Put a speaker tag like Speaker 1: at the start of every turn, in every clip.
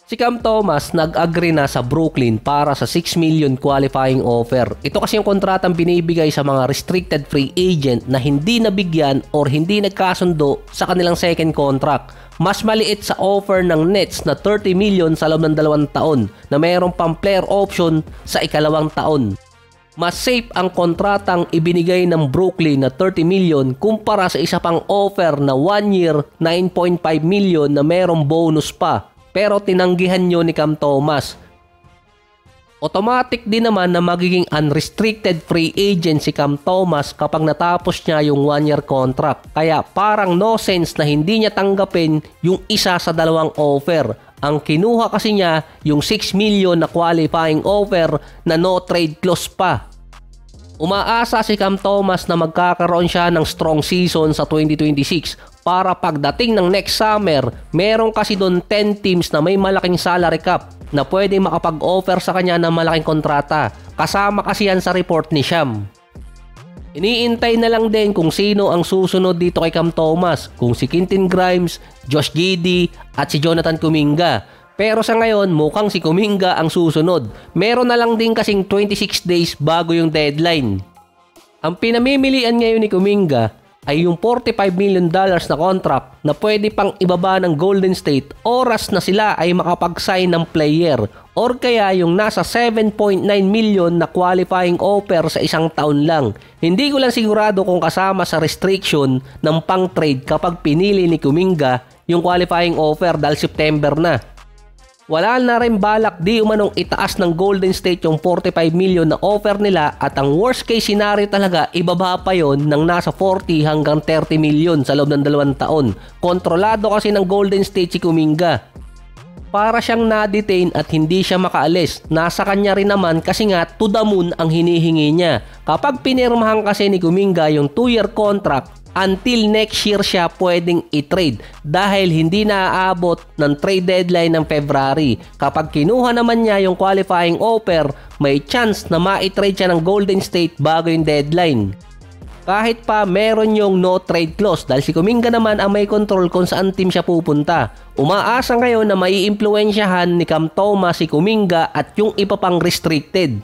Speaker 1: Si Cam Thomas nag-agree na sa Brooklyn para sa 6 million qualifying offer. Ito kasi yung kontratang binibigay sa mga restricted free agent na hindi nabigyan or hindi nagkasundo sa kanilang second contract. Mas maliit sa offer ng Nets na 30 million sa loob ng 2 taon na mayroong pang player option sa ikalawang taon. Mas safe ang kontratang ibinigay ng Brooklyn na 30 million kumpara sa isa pang offer na 1 year 9.5 million na mayroong bonus pa. Pero tinanggihan nyo ni Cam Thomas. Automatic din naman na magiging unrestricted free agent si Cam Thomas kapag natapos niya yung 1-year contract. Kaya parang no sense na hindi niya tanggapin yung isa sa dalawang offer. Ang kinuha kasi niya yung 6 million na qualifying offer na no trade clause pa. Umaasa si Cam Thomas na magkakaroon siya ng strong season sa 2026 para pagdating ng next summer, meron kasi doon 10 teams na may malaking salary cap na pwede makapag-offer sa kanya ng malaking kontrata. Kasama kasi yan sa report ni Sham. Iniintay na lang din kung sino ang susunod dito kay Cam Thomas, kung si Quentin Grimes, Josh Giddey at si Jonathan Kuminga. Pero sa ngayon, mukhang si Kuminga ang susunod. Meron na lang din kasing 26 days bago yung deadline. Ang pinamimilian ngayon ni Kuminga ay yung $45 million na contract na pwede pang ibaba ng Golden State oras na sila ay makapag-sign ng player, or kaya yung nasa 7.9 million na qualifying offer sa isang taon lang. Hindi ko lang sigurado kung kasama sa restriction ng pang-trade kapag pinili ni Kuminga yung qualifying offer dahil September na. Wala na rin balak di umanong itaas ng Golden State yung 45 million na offer nila, at ang worst case scenario talaga ibaba pa yon ng nasa 40 hanggang 30 million sa loob ng 2 taon. Kontrolado kasi ng Golden State si Kuminga. Para siyang na-detain at hindi siya makaalis. Nasa kanya rin naman kasi nga to the moon ang hinihingi niya. Kapag pinirmahan kasi ni Kuminga yung 2-year contract, until next year siya pwedeng i-trade dahil hindi naaabot ng trade deadline ng February. Kapag kinuha naman niya yung qualifying offer, may chance na ma-trade siya ng Golden State bago yung deadline. Kahit pa meron yung no trade clause dahil si Kuminga naman ang may control kung saan team siya pupunta. Umaasa ngayon na maiimpluwensyahan ni Cam Thomas si Kuminga at yung iba pang restricted.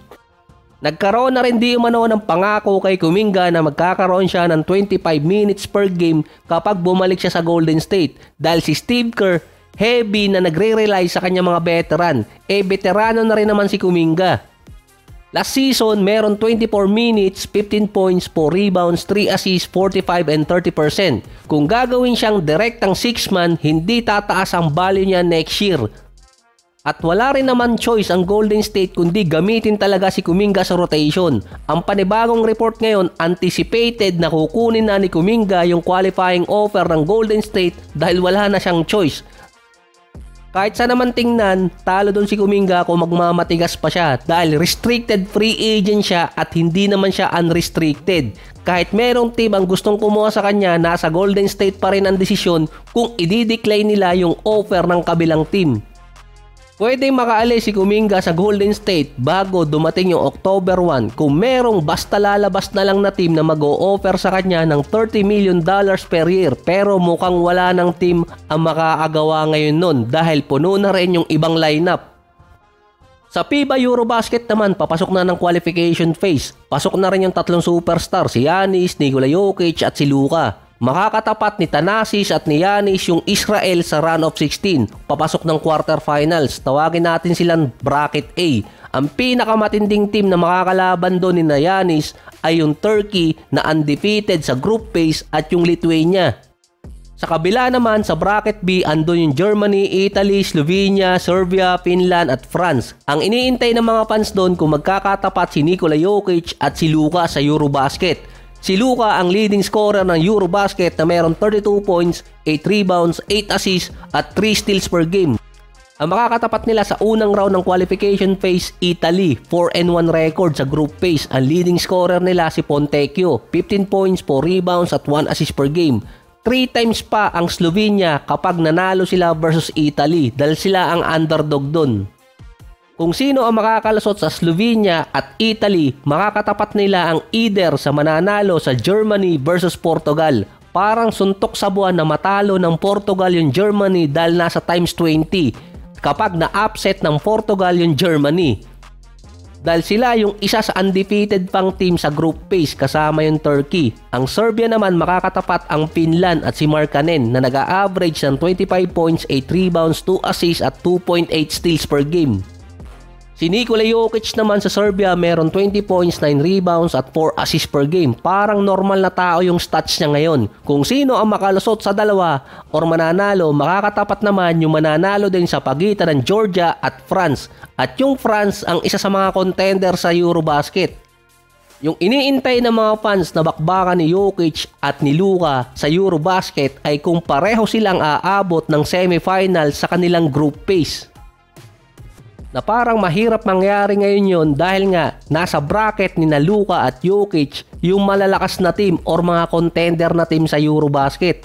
Speaker 1: Nagkaroon na rin di umano ng pangako kay Kuminga na magkakaroon siya ng 25 minutes per game kapag bumalik siya sa Golden State dahil si Steve Kerr heavy na nagre-rely sa kanya mga veteran. Veterano na rin naman si Kuminga. Last season, meron 24 minutes, 15 points, 4 rebounds, 3 assists, 45 and 30%. Kung gagawin siyang direktang 6-man, hindi tataas ang value niya next year. At wala rin naman choice ang Golden State kundi gamitin talaga si Kuminga sa rotation. Ang panibagong report ngayon, anticipated na kukunin na ni Kuminga yung qualifying offer ng Golden State dahil wala na siyang choice. Kahit sa naman tingnan, talo doon si Kuminga kung magmamatigas pa siya dahil restricted free agent siya at hindi naman siya unrestricted. Kahit merong team ang gustong kumuha sa kanya, nasa Golden State pa rin ang desisyon kung i-decline nila yung offer ng kabilang team. Pwede makaalis si Kuminga sa Golden State bago dumating yung October 1 kung merong basta lalabas na lang na team na mag-o-offer sa kanya ng $30 million per year, pero mukhang wala ng team ang makaagawa ngayon nun dahil puno na rin yung ibang lineup. Sa FIBA Eurobasket naman, papasok na ng qualification phase. Pasok na rin yung tatlong superstar, si Giannis, Nikola Jokic at si Luka. Makakatapat ni Thanasis at ni Giannis yung Israel sa run of 16. Papasok ng quarterfinals. Tawagin natin silang bracket A. Ang pinakamatinding team na makakalaban doon ni Giannis ay yung Turkey na undefeated sa group phase at yung Lithuania. Sa kabila naman sa bracket B, andun yung Germany, Italy, Slovenia, Serbia, Finland at France. Ang iniintay ng mga fans doon kung magkakatapat si Nikola Jokic at si Luka sa Eurobasket. Si Luka ang leading scorer ng Eurobasket na mayroon 32 points, 8 rebounds, 8 assists at 3 steals per game. Ang makakatapat nila sa unang round ng qualification phase, Italy, 4-1 record sa group phase. Ang leading scorer nila si Fontecchio, 15 points, 4 rebounds at 1 assist per game. 3 times pa ang Slovenia kapag nanalo sila versus Italy dahil sila ang underdog dun. Kung sino ang makakalusot sa Slovenia at Italy, makakatapat nila ang either sa mananalo sa Germany versus Portugal. Parang suntok sa buwan na matalo ng Portugal yung Germany dahil nasa times 20. kapag na-upset ng Portugal yung Germany. Dahil sila yung isa sa undefeated pang team sa group phase kasama yung Turkey. Ang Serbia naman makakatapat ang Finland at si Markkanen na nag-a-average ng 25 points, 8 rebounds, 2 assists at 2.8 steals per game. Si Nikola Jokic naman sa Serbia meron 20 points, 9 rebounds at 4 assists per game. Parang normal na tao yung stats niya ngayon. Kung sino ang makalusot sa dalawa or mananalo, makakatapat naman yung mananalo din sa pagitan ng Georgia at France. At yung France ang isa sa mga contender sa Eurobasket. Yung iniintay ng mga fans na bakbakan ni Jokic at ni Luka sa Eurobasket ay kung pareho silang aabot ng semifinal sa kanilang group phase. Na parang mahirap mangyari ngayon yon dahil nga nasa bracket ni Luka at Jokic yung malalakas na team or mga contender na team sa Eurobasket.